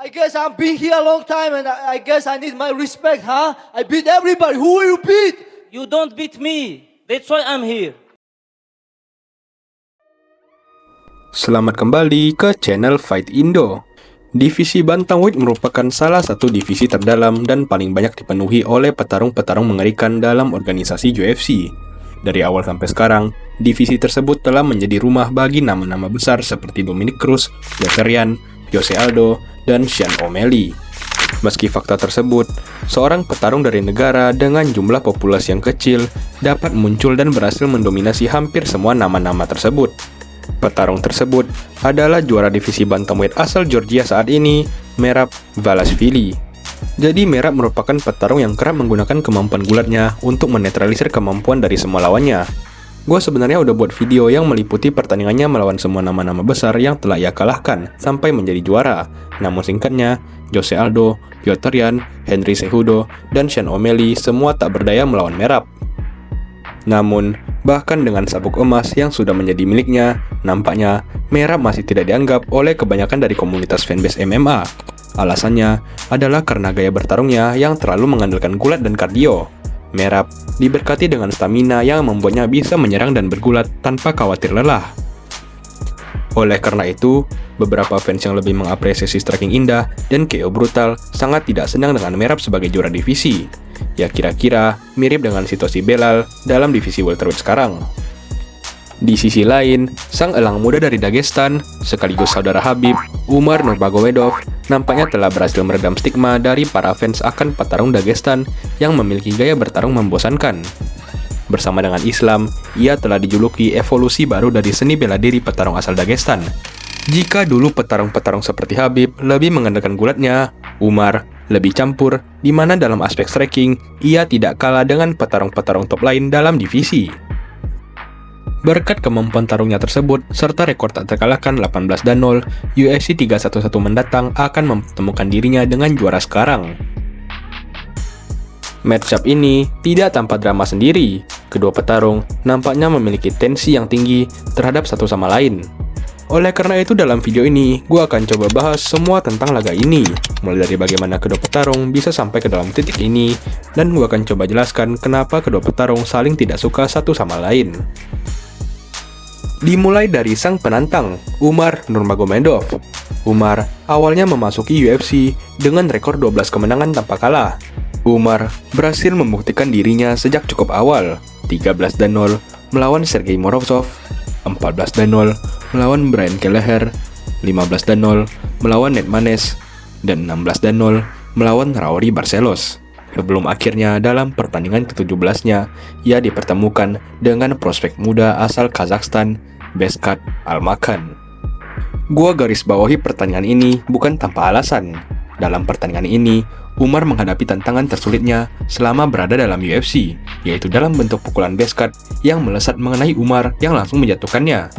I guess I'm been here a long time and I guess I need my respect, huh? I beat everybody. Who will you beat? You don't beat me. That's why I'm here. Selamat kembali ke channel Fight Indo. Divisi Bantamweight merupakan salah satu divisi terdalam dan paling banyak dipenuhi oleh petarung-petarung mengerikan dalam organisasi UFC. Dari awal sampai sekarang, divisi tersebut telah menjadi rumah bagi nama-nama besar seperti Dominick Cruz, Veteran, Jose Aldo, dan Sean O'Malley. Meski fakta tersebut, seorang petarung dari negara dengan jumlah populasi yang kecil dapat muncul dan berhasil mendominasi hampir semua nama-nama tersebut. Petarung tersebut adalah juara divisi bantamweight asal Georgia saat ini, Merab Dvalishvili. Jadi Merab merupakan petarung yang kerap menggunakan kemampuan gulatnya untuk menetralisir kemampuan dari semua lawannya. Gue sebenarnya udah buat video yang meliputi pertandingannya melawan semua nama-nama besar yang telah ia kalahkan sampai menjadi juara. Namun singkatnya, Jose Aldo, Petr Yan, Henry Cejudo, dan Sean O'Malley semua tak berdaya melawan Merab. Namun, bahkan dengan sabuk emas yang sudah menjadi miliknya, nampaknya Merab masih tidak dianggap oleh kebanyakan dari komunitas fanbase MMA. Alasannya adalah karena gaya bertarungnya yang terlalu mengandalkan gulat dan kardio. Merab diberkati dengan stamina yang membuatnya bisa menyerang dan bergulat tanpa khawatir lelah. Oleh karena itu, beberapa fans yang lebih mengapresiasi striking indah dan KO brutal sangat tidak senang dengan Merab sebagai juara divisi. Ya kira-kira mirip dengan situasi Belal dalam divisi welterweight sekarang. Di sisi lain, sang elang muda dari Dagestan, sekaligus saudara Khabib, Umar Nurmagomedov, nampaknya telah berhasil meredam stigma dari para fans akan petarung Dagestan yang memiliki gaya bertarung membosankan. Bersama dengan Islam, ia telah dijuluki evolusi baru dari seni bela diri petarung asal Dagestan. Jika dulu petarung-petarung seperti Khabib lebih mengandalkan gulatnya, Umar lebih campur, di mana dalam aspek striking, ia tidak kalah dengan petarung-petarung top lain dalam divisi. Berkat kemampuan tarungnya tersebut, serta rekor tak terkalahkan 18-0, UFC 311 mendatang akan mempertemukan dirinya dengan juara sekarang. Matchup ini tidak tanpa drama sendiri. Kedua petarung nampaknya memiliki tensi yang tinggi terhadap satu sama lain. Oleh karena itu dalam video ini, gue akan coba bahas semua tentang laga ini, mulai dari bagaimana kedua petarung bisa sampai ke dalam titik ini, dan gue akan coba jelaskan kenapa kedua petarung saling tidak suka satu sama lain. Dimulai dari sang penantang, Umar Nurmagomedov. Umar awalnya memasuki UFC dengan rekor 12 kemenangan tanpa kalah. Umar berhasil membuktikan dirinya sejak cukup awal, 13-0 melawan Sergei Morozov, 14-0 melawan Brian Kelleher, 15-0 melawan Nate Maness, dan 16-0 melawan Raori Barcelos. Sebelum akhirnya dalam pertandingan ke-17-nya, ia dipertemukan dengan prospek muda asal Kazakhstan, Beskat Almakhan. Gua garis bawahi pertandingan ini bukan tanpa alasan. Dalam pertandingan ini, Umar menghadapi tantangan tersulitnya selama berada dalam UFC, yaitu dalam bentuk pukulan Beskat yang melesat mengenai Umar yang langsung menjatuhkannya.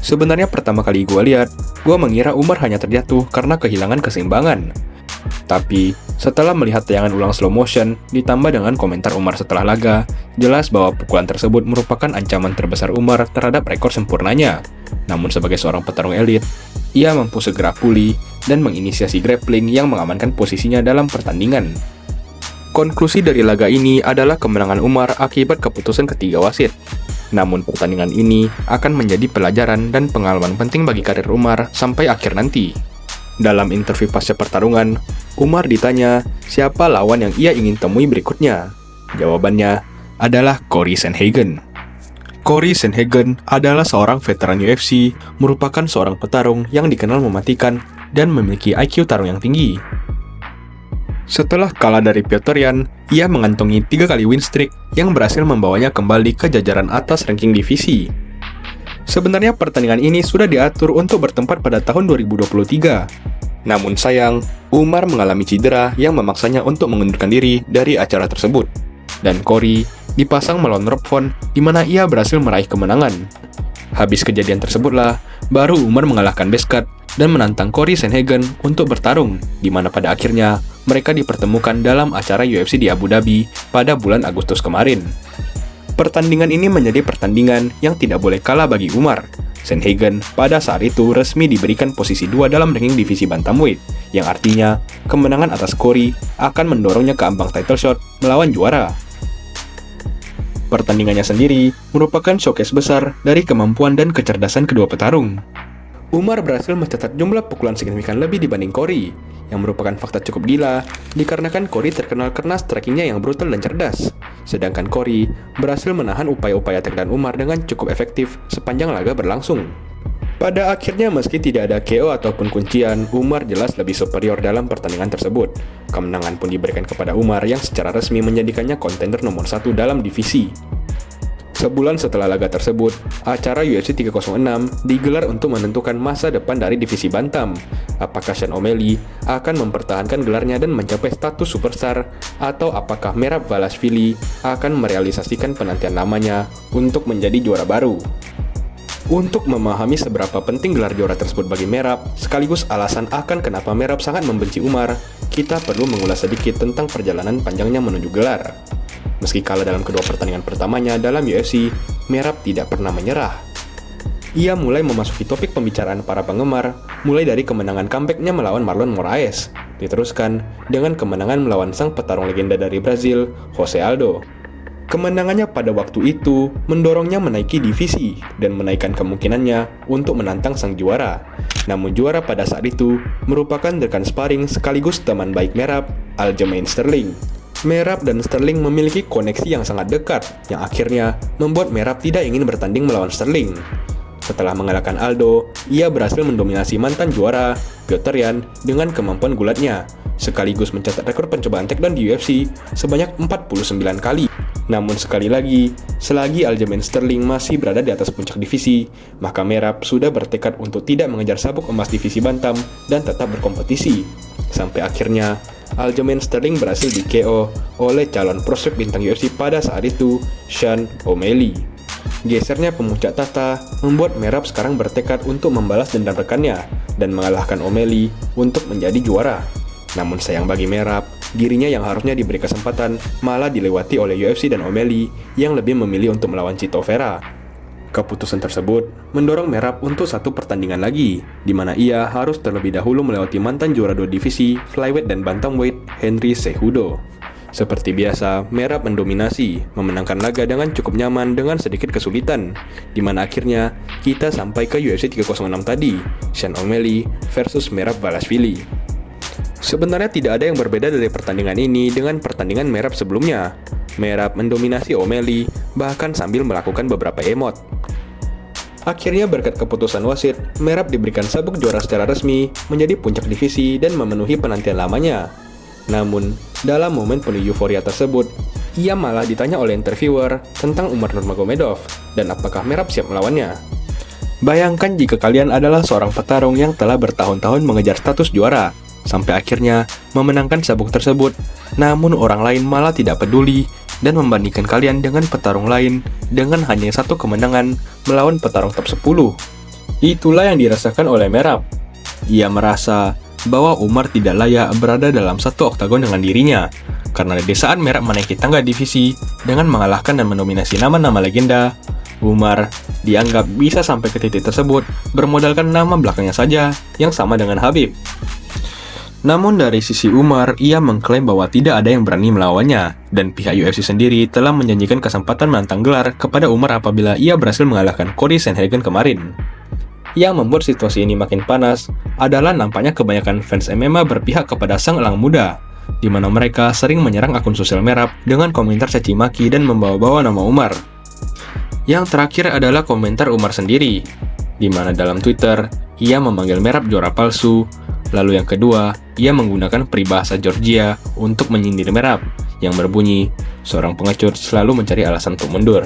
Sebenarnya pertama kali gue lihat, gue mengira Umar hanya terjatuh karena kehilangan keseimbangan. Tapi, setelah melihat tayangan ulang slow motion, ditambah dengan komentar Umar setelah laga, jelas bahwa pukulan tersebut merupakan ancaman terbesar Umar terhadap rekor sempurnanya. Namun sebagai seorang petarung elit, ia mampu segera pulih dan menginisiasi grappling yang mengamankan posisinya dalam pertandingan. Konklusi dari laga ini adalah kemenangan Umar akibat keputusan ketiga wasit. Namun pertandingan ini akan menjadi pelajaran dan pengalaman penting bagi karir Umar sampai akhir nanti. Dalam interview pasca pertarungan, Umar ditanya siapa lawan yang ia ingin temui berikutnya. Jawabannya adalah Cory Sandhagen. Cory Sandhagen adalah seorang veteran UFC, merupakan seorang petarung yang dikenal mematikan dan memiliki IQ tarung yang tinggi. Setelah kalah dari Petr Yan, ia mengantongi 3 kali win streak yang berhasil membawanya kembali ke jajaran atas ranking divisi. Sebenarnya pertandingan ini sudah diatur untuk bertempat pada tahun 2023. Namun sayang, Umar mengalami cedera yang memaksanya untuk mengundurkan diri dari acara tersebut. Dan Cory dipasang melawan Rob Font, di mana ia berhasil meraih kemenangan. Habis kejadian tersebutlah, baru Umar mengalahkan Beskat dan menantang Cory Sandhagen untuk bertarung, di mana pada akhirnya mereka dipertemukan dalam acara UFC di Abu Dhabi pada bulan Agustus kemarin. Pertandingan ini menjadi pertandingan yang tidak boleh kalah bagi Umar. Sandhagen pada saat itu resmi diberikan posisi 2 dalam ranking divisi bantamweight, yang artinya kemenangan atas Corey akan mendorongnya ke ambang title shot melawan juara. Pertandingannya sendiri merupakan showcase besar dari kemampuan dan kecerdasan kedua petarung. Umar berhasil mencatat jumlah pukulan signifikan lebih dibanding Corey, yang merupakan fakta cukup gila dikarenakan Corey terkenal karena strikingnya yang brutal dan cerdas. Sedangkan Corey berhasil menahan upaya-upaya takedown Umar dengan cukup efektif sepanjang laga berlangsung. Pada akhirnya meski tidak ada KO ataupun kuncian, Umar jelas lebih superior dalam pertandingan tersebut. Kemenangan pun diberikan kepada Umar yang secara resmi menjadikannya kontender nomor 1 dalam divisi. Sebulan setelah laga tersebut, acara UFC 306 digelar untuk menentukan masa depan dari divisi bantam. Apakah Sean O'Malley akan mempertahankan gelarnya dan mencapai status superstar, atau apakah Merab Dvalishvili akan merealisasikan penantian lamanya untuk menjadi juara baru. Untuk memahami seberapa penting gelar juara tersebut bagi Merab, sekaligus alasan akan kenapa Merab sangat membenci Umar, kita perlu mengulas sedikit tentang perjalanan panjangnya menuju gelar. Meski kalah dalam kedua pertandingan pertamanya dalam UFC, Merab tidak pernah menyerah. Ia mulai memasuki topik pembicaraan para penggemar, mulai dari kemenangan comeback-nya melawan Marlon Moraes, diteruskan dengan kemenangan melawan sang petarung legenda dari Brazil, Jose Aldo. Kemenangannya pada waktu itu mendorongnya menaiki divisi dan menaikkan kemungkinannya untuk menantang sang juara. Namun juara pada saat itu merupakan rekan sparring sekaligus teman baik Merab, Aljamain Sterling. Merab dan Sterling memiliki koneksi yang sangat dekat, yang akhirnya membuat Merab tidak ingin bertanding melawan Sterling. Setelah mengalahkan Aldo, ia berhasil mendominasi mantan juara, Petr Yan, dengan kemampuan gulatnya, sekaligus mencatat rekor pencobaan takedown di UFC sebanyak 49 kali. Namun sekali lagi, selagi Aljamain Sterling masih berada di atas puncak divisi, maka Merab sudah bertekad untuk tidak mengejar sabuk emas divisi bantam dan tetap berkompetisi. Sampai akhirnya, Aljamain Sterling berhasil di KO oleh calon prospek bintang UFC pada saat itu, Sean O'Malley. Gesernya pemuncak tahta membuat Merab sekarang bertekad untuk membalas dendam rekannya dan mengalahkan O'Malley untuk menjadi juara. Namun sayang bagi Merab, dirinya yang harusnya diberi kesempatan malah dilewati oleh UFC dan O'Malley yang lebih memilih untuk melawan Chito Vera. Keputusan tersebut mendorong Merab untuk satu pertandingan lagi, di mana ia harus terlebih dahulu melewati mantan juara 2 divisi, flyweight dan bantamweight, Henry Cejudo. Seperti biasa, Merab mendominasi, memenangkan laga dengan cukup nyaman dengan sedikit kesulitan, di mana akhirnya kita sampai ke UFC 306 tadi, Sean O'Malley versus Merab Dvalishvili. Sebenarnya tidak ada yang berbeda dari pertandingan ini dengan pertandingan Merab sebelumnya. Merab mendominasi O'Malley, bahkan sambil melakukan beberapa emot. Akhirnya berkat keputusan wasit, Merab diberikan sabuk juara secara resmi, menjadi puncak divisi dan memenuhi penantian lamanya. Namun, dalam momen penuh euforia tersebut, ia malah ditanya oleh interviewer tentang Umar Nurmagomedov dan apakah Merab siap melawannya. Bayangkan jika kalian adalah seorang petarung yang telah bertahun-tahun mengejar status juara, sampai akhirnya memenangkan sabuk tersebut, namun orang lain malah tidak peduli dan membandingkan kalian dengan petarung lain dengan hanya satu kemenangan melawan petarung top 10. Itulah yang dirasakan oleh Merab. Ia merasa bahwa Umar tidak layak berada dalam satu oktagon dengan dirinya, karena di saat Merab menaiki tangga divisi dengan mengalahkan dan mendominasi nama-nama legenda, Umar dianggap bisa sampai ke titik tersebut bermodalkan nama belakangnya saja yang sama dengan Khabib. Namun dari sisi Umar, ia mengklaim bahwa tidak ada yang berani melawannya, dan pihak UFC sendiri telah menjanjikan kesempatan menantang gelar kepada Umar apabila ia berhasil mengalahkan Cory Sandhagen kemarin. Yang membuat situasi ini makin panas adalah nampaknya kebanyakan fans MMA berpihak kepada sang elang muda, di mana mereka sering menyerang akun sosial Merab dengan komentar caci maki dan membawa-bawa nama Umar. Yang terakhir adalah komentar Umar sendiri, di mana dalam Twitter, ia memanggil Merab juara palsu. Lalu yang kedua, ia menggunakan peribahasa Georgia untuk menyindir Merab, yang berbunyi, seorang pengecut selalu mencari alasan untuk mundur.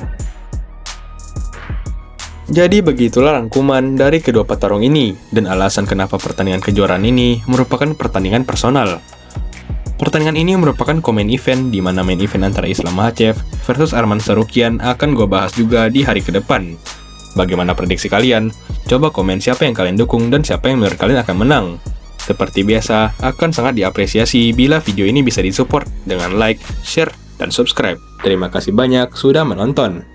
Jadi begitulah rangkuman dari kedua petarung ini, dan alasan kenapa pertandingan kejuaraan ini merupakan pertandingan personal. Pertandingan ini merupakan co-main event, di mana main event antara Islam Makhachev versus Arman Tsarukyan akan gue bahas juga di hari ke depan. Bagaimana prediksi kalian? Coba komen siapa yang kalian dukung dan siapa yang menurut kalian akan menang. Seperti biasa, akan sangat diapresiasi bila video ini bisa disupport dengan like, share, dan subscribe. Terima kasih banyak sudah menonton.